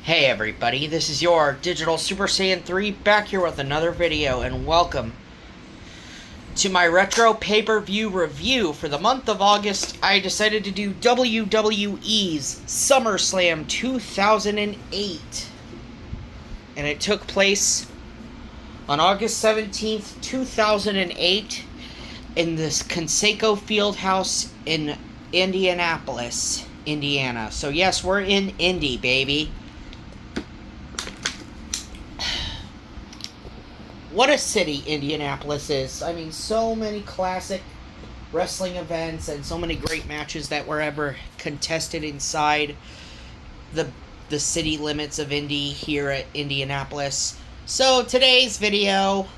Hey everybody, this is your Digital Super Saiyan 3 back here with another video, and welcome to my retro pay-per-view review. For the month of August, I decided to do WWE's Summerslam 2008, and it took place on August 17th, 2008 in this Conseco Fieldhouse in Indianapolis, Indiana. So yes, we're in Indy, baby. What a city Indianapolis is. I mean, so many classic wrestling events and so many great matches that were ever contested inside the city limits of Indy here at Indianapolis. So today's video,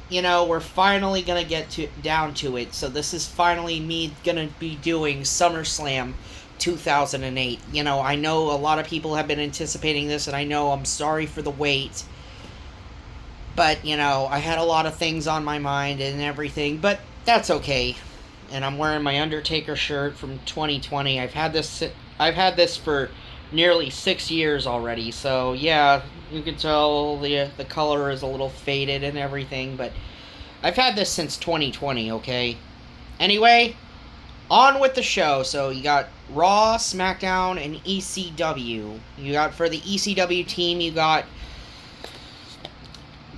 we're finally going to get down to it. So this is finally me going to be doing SummerSlam 2008. I know a lot of people have been anticipating this, and I know I'm sorry for the wait. But, I had a lot of things on my mind and everything, but that's okay. And I'm wearing my Undertaker shirt from 2020. I've had this for nearly 6 years already, so yeah, you can tell the color is a little faded and everything, but I've had this since 2020, okay? Anyway, on with the show. So you got Raw, SmackDown, and ECW. You got, for the ECW team, you got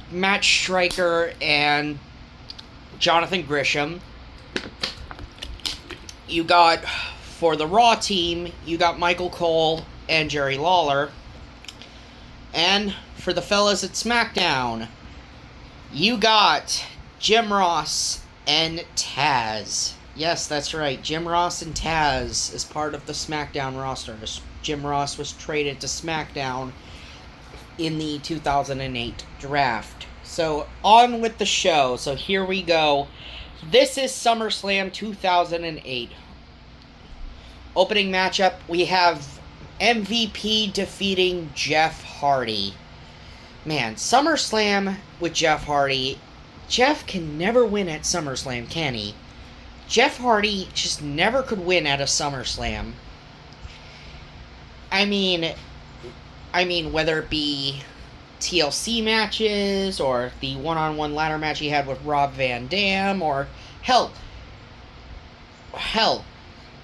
Matt Striker and Jonathan Gresham. You got, for the Raw team, you got Michael Cole and Jerry Lawler. And for the fellas at SmackDown, you got Jim Ross and Taz. Yes, that's right, Jim Ross and Taz is part of the SmackDown roster. Jim Ross was traded to SmackDown in the 2008 draft. So on with the show. So here we go. This is SummerSlam 2008. Opening matchup, we have MVP defeating Jeff Hardy. Man, SummerSlam with Jeff Hardy. Jeff can never win at SummerSlam, can he? Jeff Hardy just never could win at a SummerSlam. I mean, whether it be TLC matches or the one-on-one ladder match he had with Rob Van Dam, or hell,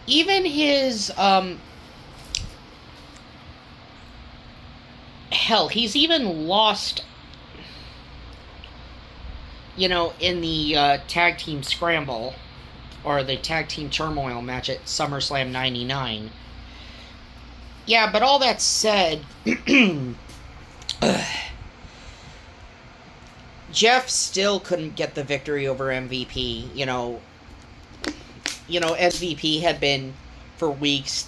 even his he's even lost, in the tag team scramble or the tag team turmoil match at SummerSlam 99. Yeah, but all that said, Jeff still couldn't get the victory over MVP. MVP had been, for weeks,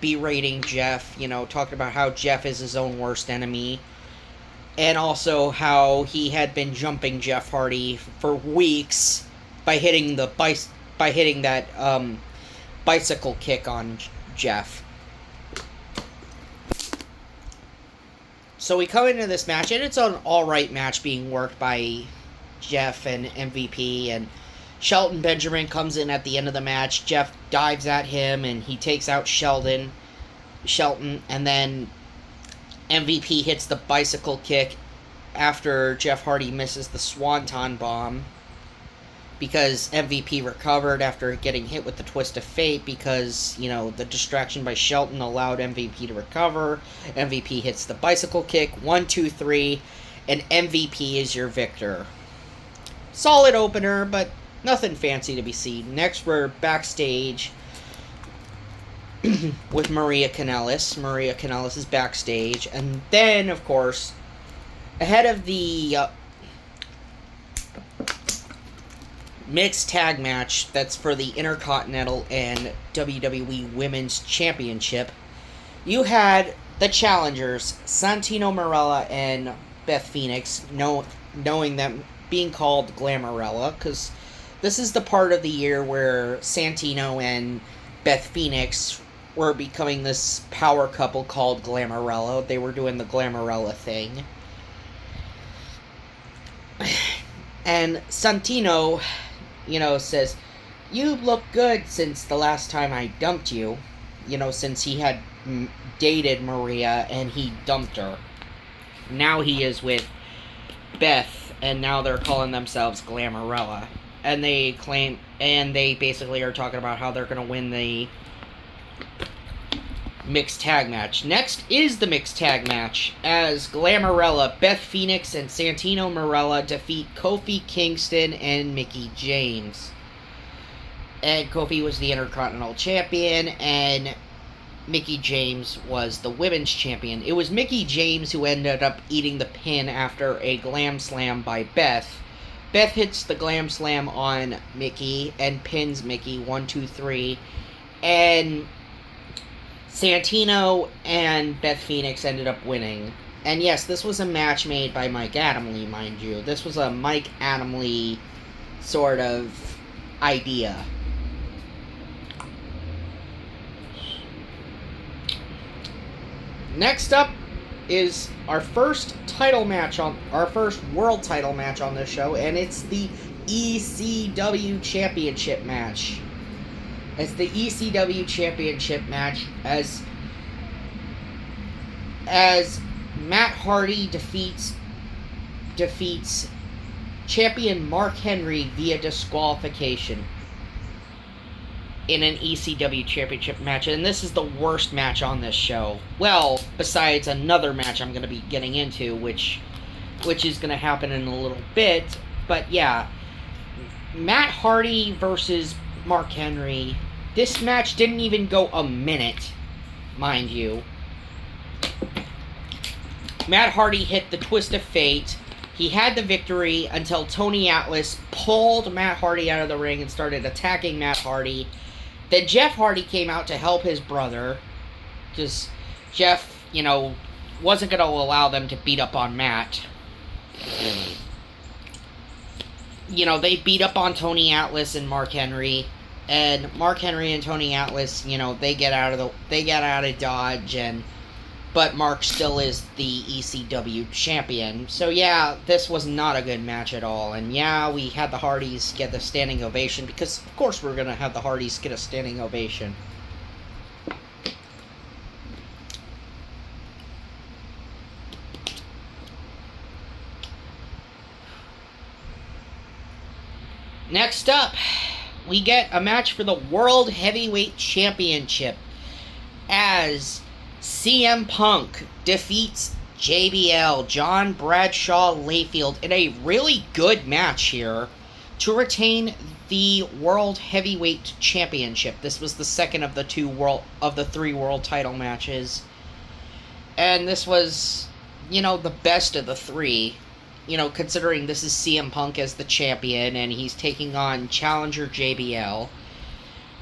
berating Jeff, talking about how Jeff is his own worst enemy. And also how he had been jumping Jeff Hardy for weeks by hitting that bicycle kick on Jeff. So we come into this match, and it's an alright match being worked by Jeff and MVP, and Shelton Benjamin comes in at the end of the match. Jeff dives at him, and he takes out Shelton, and then MVP hits the bicycle kick after Jeff Hardy misses the Swanton Bomb, because MVP recovered after getting hit with the Twist of Fate, because, the distraction by Shelton allowed MVP to recover. MVP hits the bicycle kick, 1, 2, 3, and MVP is your victor. Solid opener, but nothing fancy to be seen. Next, we're backstage with Maria Kanellis. Maria Kanellis is backstage, and then, of course, ahead of the mixed tag match that's for the Intercontinental and WWE Women's Championship, you had the challengers, Santino Marella and Beth Phoenix, knowing them being called Glamourella, because this is the part of the year where Santino and Beth Phoenix were becoming this power couple called Glamourella. They were doing the Glamourella thing. And Santino, says, "You look good since the last time I dumped you." Since he had dated Maria and he dumped her. Now he is with Beth, and now they're calling themselves Glamourella. And they basically are talking about how they're going to win the mixed tag match. Next is the mixed tag match, as Glamourella, Beth Phoenix, and Santino Marella defeat Kofi Kingston and Mickie James. And Kofi was the Intercontinental Champion, and Mickie James was the Women's Champion. It was Mickie James who ended up eating the pin after a Glam Slam by Beth. Beth hits the Glam Slam on Mickie and pins Mickie 1, 2, 3. And Santino and Beth Phoenix ended up winning. And yes, this was a match made by Mike Adamle, mind you. This was a Mike Adamle sort of idea. Next up is our first world title match on this show, and it's the ECW Championship match. It's the ECW Championship match as Matt Hardy defeats champion Mark Henry via disqualification in an ECW Championship match, and this is the worst match on this show. Well, besides another match I'm going to be getting into, which is going to happen in a little bit, but yeah, Matt Hardy versus Mark Henry. This match didn't even go a minute, mind you. Matt Hardy hit the Twist of Fate. He had the victory until Tony Atlas pulled Matt Hardy out of the ring and started attacking Matt Hardy. Then Jeff Hardy came out to help his brother, because Jeff, wasn't going to allow them to beat up on Matt. They beat up on Tony Atlas and Mark Henry, and Mark Henry and Tony Atlas, they get out of Dodge, but Mark still is the ECW champion. So yeah, this was not a good match at all. And yeah, we had the Hardys get the standing ovation, because of course we're going to have the Hardys get a standing ovation. Next up, we get a match for the World Heavyweight Championship, as CM Punk defeats JBL, John Bradshaw Layfield, in a really good match here to retain the World Heavyweight Championship. This was the second of the three world title matches, and this was, the best of the three. Considering this is CM Punk as the champion and he's taking on challenger JBL.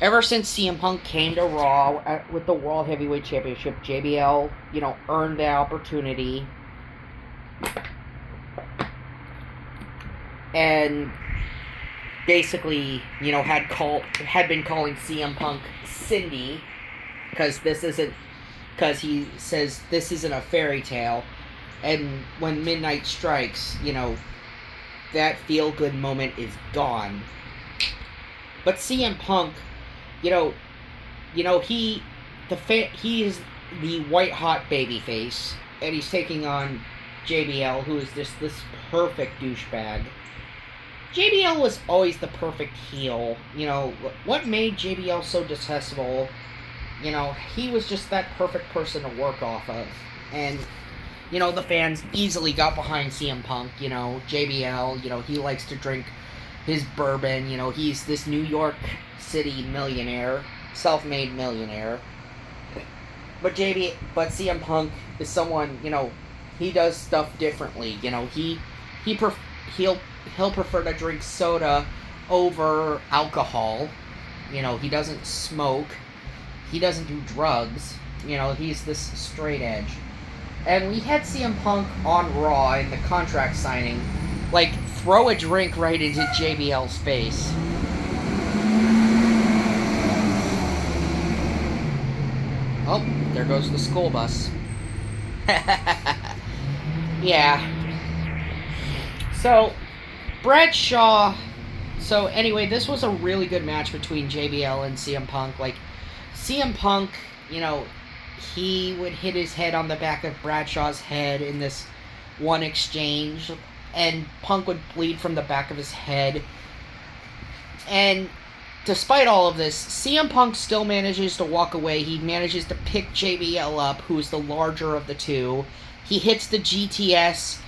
Ever since CM Punk came to Raw with the World Heavyweight Championship, JBL, earned the opportunity. And basically, had been calling CM Punk Cindy, because he says this isn't a fairy tale. And when midnight strikes, that feel-good moment is gone. But CM Punk, he is the white-hot babyface, and he's taking on JBL, who is just this perfect douchebag. JBL was always the perfect heel. What made JBL so detestable? He was just that perfect person to work off of. And the fans easily got behind CM Punk. JBL, he likes to drink his bourbon. He's this New York City millionaire, self-made millionaire. But CM Punk is someone, he does stuff differently. He'll prefer to drink soda over alcohol. He doesn't smoke. He doesn't do drugs. He's this straight edge. And we had CM Punk on Raw in the contract signing, throw a drink right into JBL's face. Oh, there goes the school bus. Yeah. So, Bradshaw... So, anyway, this was a really good match between JBL and CM Punk. CM Punk, he would hit his head on the back of Bradshaw's head in this one exchange, and Punk would bleed from the back of his head. And despite all of this, CM Punk still manages to walk away. He manages to pick JBL up, who's the larger of the two. He hits the GTS,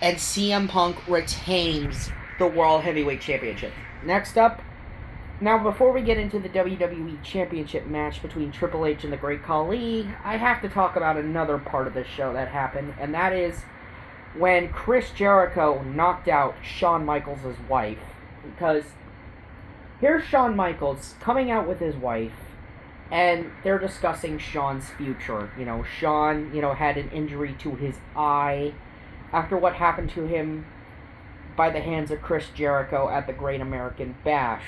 and CM Punk retains the World Heavyweight Championship. Next up, now before we get into the WWE Championship match between Triple H and the Great Khali, I have to talk about another part of this show that happened, and that is when Chris Jericho knocked out Shawn Michaels' wife. Because here's Shawn Michaels coming out with his wife, and they're discussing Shawn's future. Shawn, had an injury to his eye after what happened to him by the hands of Chris Jericho at the Great American Bash.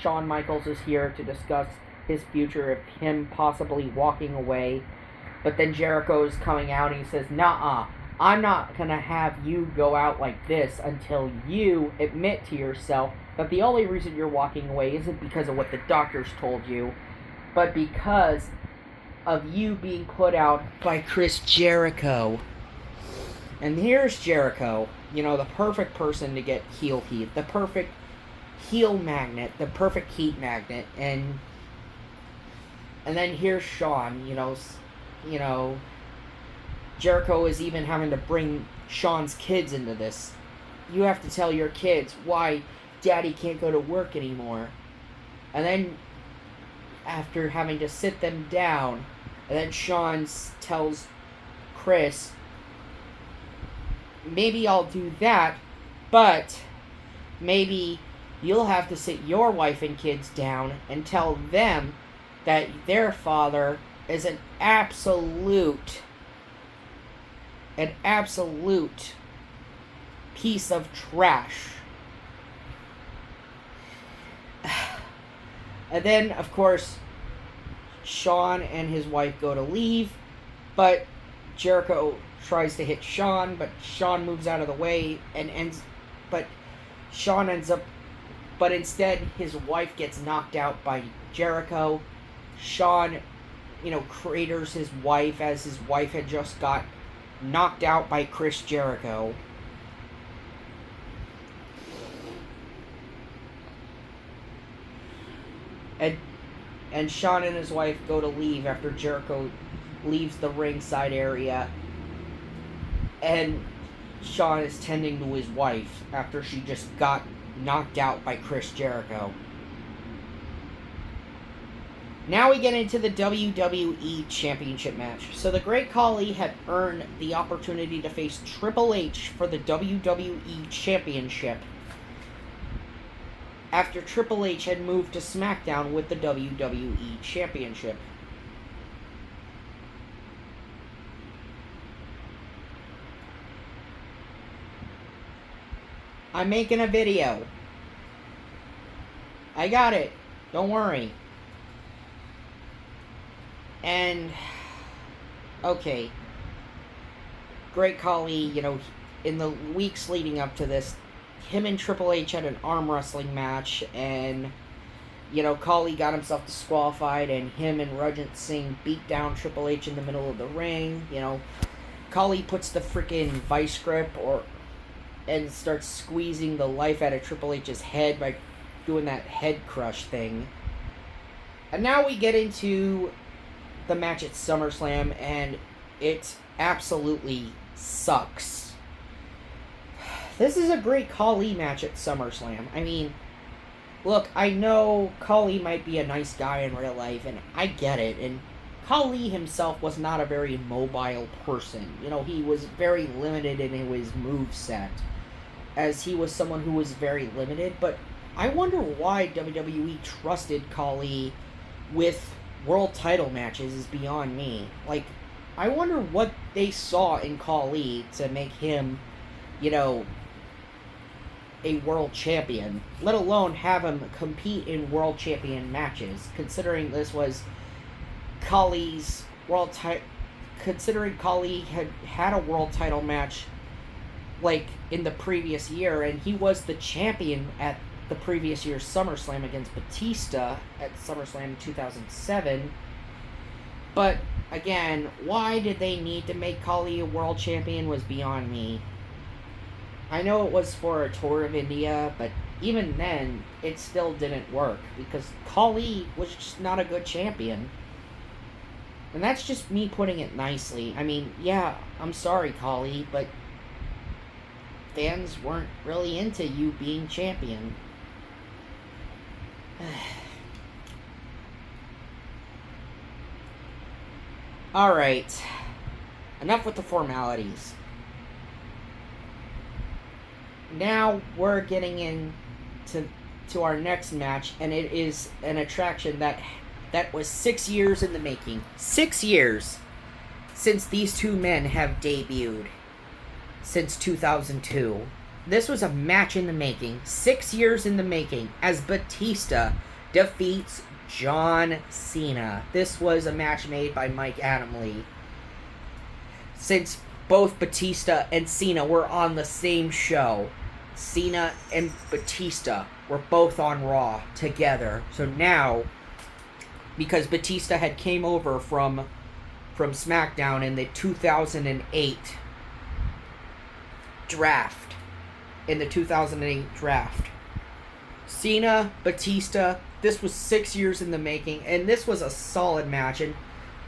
Shawn Michaels is here to discuss his future of him possibly walking away. But then Jericho's coming out and he says, "Nuh-uh, I'm not going to have you go out like this until you admit to yourself that the only reason you're walking away isn't because of what the doctors told you, but because of you being put out by Chris Jericho." And here's Jericho, the perfect person to get heel heat, the perfect heel magnet, the perfect heat magnet, and then here's Shawn, Jericho is even having to bring Shawn's kids into this. You have to tell your kids why Daddy can't go to work anymore. And then, after having to sit them down, and then Shawn tells Chris, "Maybe I'll do that, but maybe you'll have to sit your wife and kids down and tell them that their father is an absolute piece of trash." And then, of course, Shawn and his wife go to leave, but Jericho tries to hit Shawn, but Shawn moves out of the way and but instead his wife gets knocked out by Jericho. Shawn, craters his wife as his wife had just got knocked out by Chris Jericho. And Shawn and his wife go to leave after Jericho leaves the ringside area. And Shawn is tending to his wife after she just got knocked out by Chris Jericho. Now we get into the WWE Championship match. So the Great Khali had earned the opportunity to face Triple H for the WWE Championship after Triple H had moved to SmackDown with the WWE Championship. I'm making a video. I got it. Don't worry. And, okay. Great Khali, in the weeks leading up to this, him and Triple H had an arm wrestling match, and, Khali got himself disqualified, and him and Rajat Singh beat down Triple H in the middle of the ring. Khali puts the freaking vice grip and starts squeezing the life out of Triple H's head by doing that head crush thing. And now we get into the match at SummerSlam, and it absolutely sucks. This is a great Khali match at SummerSlam. I mean, look, I know Khali might be a nice guy in real life, and I get it, and Khali himself was not a very mobile person. He was very limited in his moveset, as he was someone who was very limited, but I wonder why WWE trusted Khali with world title matches is beyond me. I wonder what they saw in Khali to make him, a world champion, let alone have him compete in world champion matches, considering this was Khali's world title, considering Khali had a world title match, in the previous year, and he was the champion at the previous year's SummerSlam against Batista at SummerSlam 2007. But again, why did they need to make Kali a world champion was beyond me. I know it was for a tour of India, but even then, it still didn't work because Kali was just not a good champion. And that's just me putting it nicely. I mean, yeah, I'm sorry, Kali, but fans weren't really into you being champion. Alright. Enough with the formalities. Now we're getting into our next match, and it is an attraction that was 6 years in the making. 6 years since these two men have debuted. Since 2002. This was a match in the making. 6 years in the making as Batista defeats John Cena. This was a match made by Mike Adamle. Since both Batista and Cena were on the same show, Cena and Batista were both on Raw together. So now, because Batista had came over from SmackDown in the 2008 draft, Cena, Batista, this was 6 years in the making, and this was a solid match, and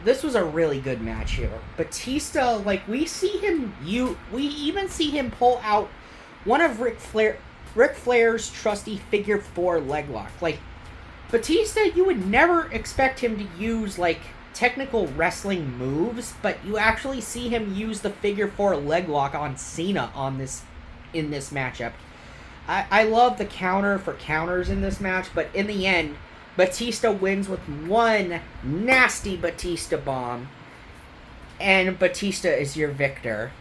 this was a really good match here. Batista, like, we even see him pull out one of Ric Flair's trusty figure 4 leg lock. Like, Batista, you would never expect him to use, like, technical wrestling moves, but you actually see him use the figure 4 leg lock on Cena in this matchup. I love the counter for counters in this match, but in the end, Batista wins with one nasty Batista bomb, and Batista is your victor.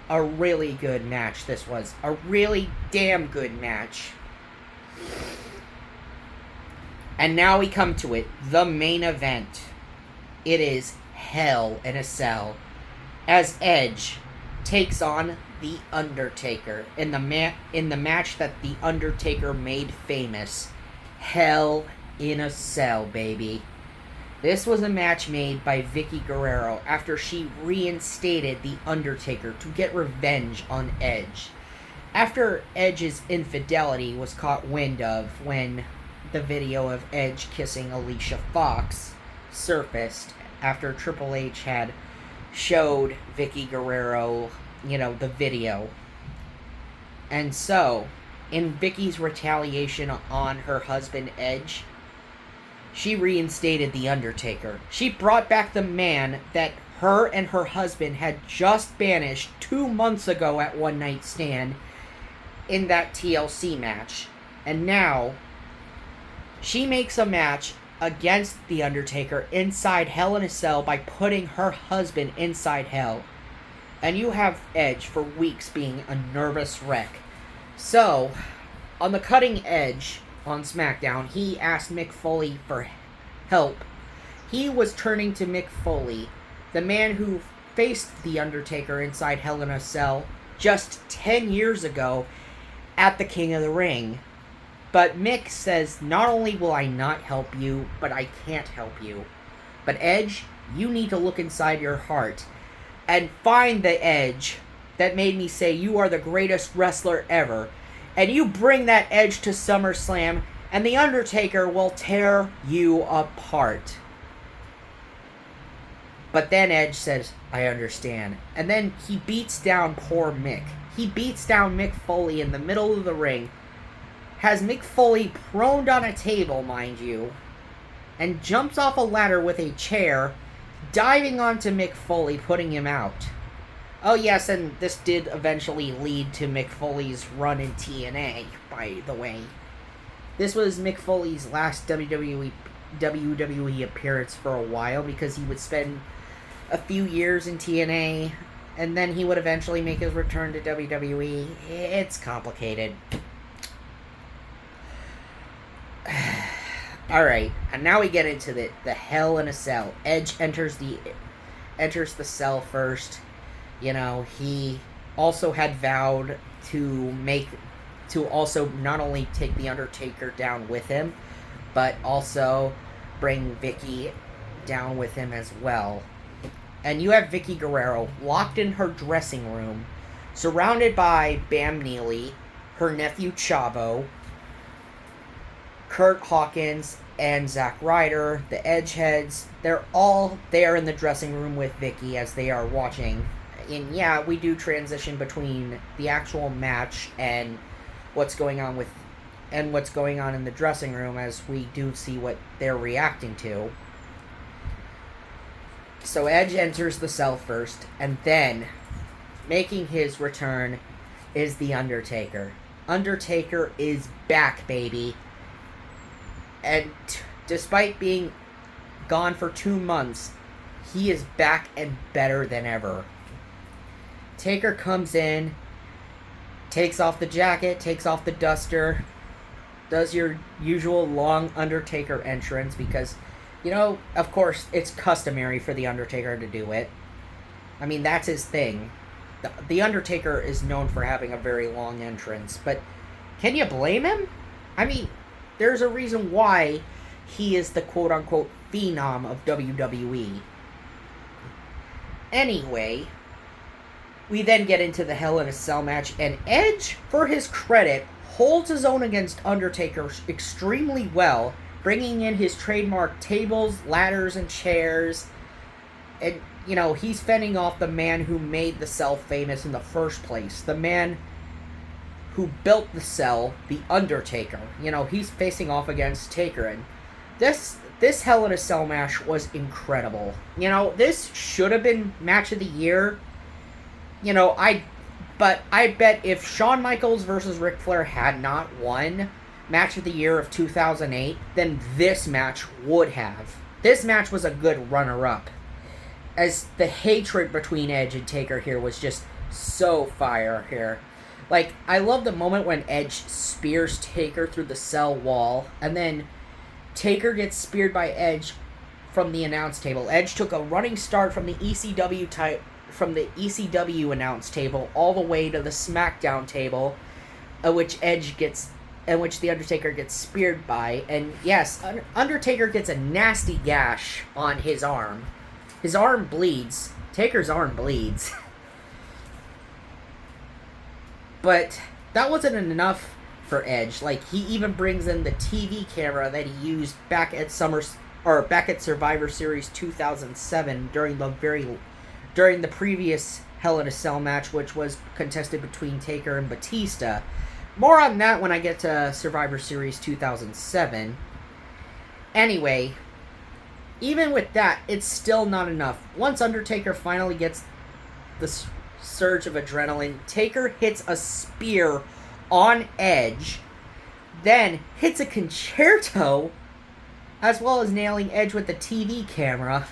A really good match this was. A really damn good match. And now we come to it, the main event. It is Hell in a Cell, as Edge takes on The Undertaker in the match that The Undertaker made famous. Hell in a Cell, baby. This was a match made by Vickie Guerrero after she reinstated The Undertaker to get revenge on Edge. After Edge's infidelity was caught wind of when the video of Edge kissing Alicia Fox surfaced after Triple H had showed Vickie Guerrero, the video. And so, in Vickie's retaliation on her husband Edge, she reinstated The Undertaker. She brought back the man that her and her husband had just banished 2 months ago at One Night Stand in that TLC match. And now, she makes a match against The Undertaker inside Hell in a Cell by putting her husband inside Hell. And you have Edge for weeks being a nervous wreck. So, on the cutting edge on SmackDown, he asked Mick Foley for help. He was turning to Mick Foley, the man who faced The Undertaker inside Hell in a Cell just 10 years ago at the King of the Ring. But Mick says, not only will I not help you, but I can't help you. But Edge, you need to look inside your heart and find the Edge that made me say you are the greatest wrestler ever. And you bring that Edge to SummerSlam, and The Undertaker will tear you apart. But then Edge says, I understand. And then he beats down poor Mick. He beats down Mick Foley in the middle of the ring, has Mick Foley proned on a table, mind you, and jumps off a ladder with a chair, diving onto Mick Foley, putting him out. Oh yes, and this did eventually lead to Mick Foley's run in TNA, by the way. This was Mick Foley's last WWE appearance for a while, because he would spend a few years in TNA, and then he would eventually make his return to WWE. It's complicated. Alright, and now we get into the Hell in a Cell. Edge enters the cell first. He also had vowed to also not only take The Undertaker down with him, but also bring Vickie down with him as well. And you have Vicky Guerrero locked in her dressing room, surrounded by Bam Neely, her nephew Chavo, Kurt Hawkins, and Zack Ryder, the Edgeheads. They're all there in the dressing room with Vicky as they are watching. And yeah, we do transition between the actual match and what's going on in the dressing room, as we do see what they're reacting to. So Edge enters the cell first, and then, making his return, is The Undertaker. Undertaker is back, baby. And despite being gone for 2 months, he is back and better than ever. Taker comes in, takes off the jacket, takes off the duster, does your usual long Undertaker entrance because, you know, of course, it's customary for The Undertaker to do it. I mean, that's his thing. The Undertaker is known for having a very long entrance, but can you blame him? I mean, there's a reason why he is the quote-unquote phenom of WWE. Anyway, we then get into the Hell in a Cell match, and Edge, for his credit, holds his own against Undertaker extremely well, bringing in his trademark tables, ladders, and chairs. And, you know, he's fending off the man who made the cell famous in the first place. The man who built the cell, The Undertaker. You know, he's facing off against Taker. And this Hell in a Cell match was incredible. You know, this should have been Match of the Year. You know, but I bet if Shawn Michaels versus Ric Flair had not won Match of the Year of 2008, then this match would have. This match was a good runner-up, as the hatred between Edge and Taker here was just so fire here. Like, I love the moment when Edge spears Taker through the cell wall, and then Taker gets speared by Edge from the announce table. Edge took a running start from the ECW announce table all the way to the SmackDown table, which the Undertaker gets speared by. And yes, Undertaker gets a nasty gash on his arm. His arm bleeds. Taker's arm bleeds. But that wasn't enough for Edge. Like, he even brings in the TV camera that he used back at Survivor Series 2007 during the previous Hell in a Cell match, which was contested between Taker and Batista. More on that when I get to Survivor Series 2007. Anyway, even with that, it's still not enough. Once Undertaker finally gets the surge of adrenaline, Taker hits a spear on Edge, then hits a concerto, as well as nailing Edge with the TV camera,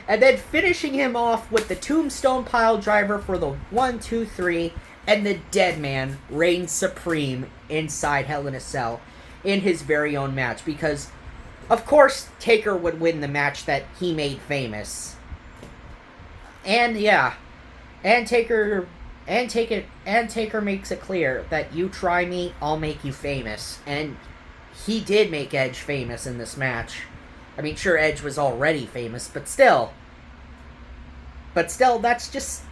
and then finishing him off with the Tombstone Pile Driver for the 1, 2, 3, and the Dead Man reigns supreme inside Hell in a Cell in his very own match, because of course Taker would win the match that he made famous. And yeah, Taker makes it clear that you try me, I'll make you famous. And he did make Edge famous in this match. I mean, sure, Edge was already famous, but still, that's just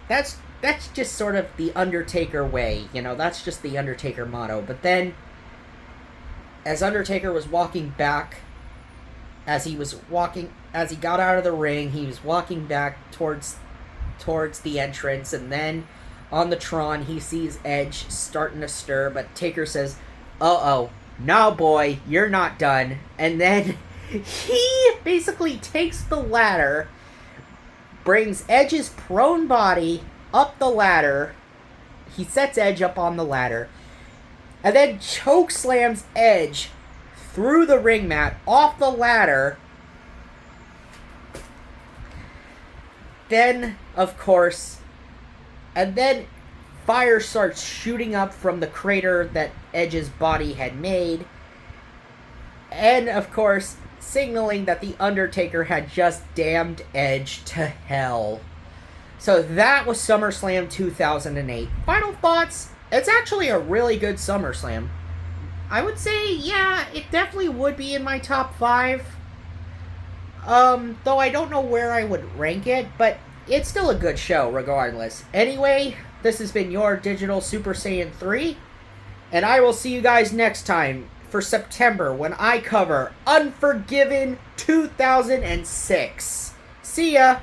sort of the Undertaker way, you know, that's just the Undertaker motto. But then, as Undertaker was walking back, as he got out of the ring, he was walking back towards the entrance, and then on the Tron, he sees Edge starting to stir, but Taker says, "Uh-oh, no boy, you're not done." And then he basically takes the ladder, brings Edge's prone body up the ladder, he sets Edge up on the ladder, and then choke slams Edge through the ring mat, off the ladder. Then, of course, and then fire starts shooting up from the crater that Edge's body had made. And, of course, signaling that The Undertaker had just damned Edge to hell. So that was SummerSlam 2008. Final thoughts? It's actually a really good SummerSlam. I would say, yeah, it definitely would be in my top 5. Though I don't know where I would rank it, but it's still a good show regardless. Anyway, this has been your Digital Super Saiyan 3, and I will see you guys next time for September when I cover Unforgiven 2006. See ya!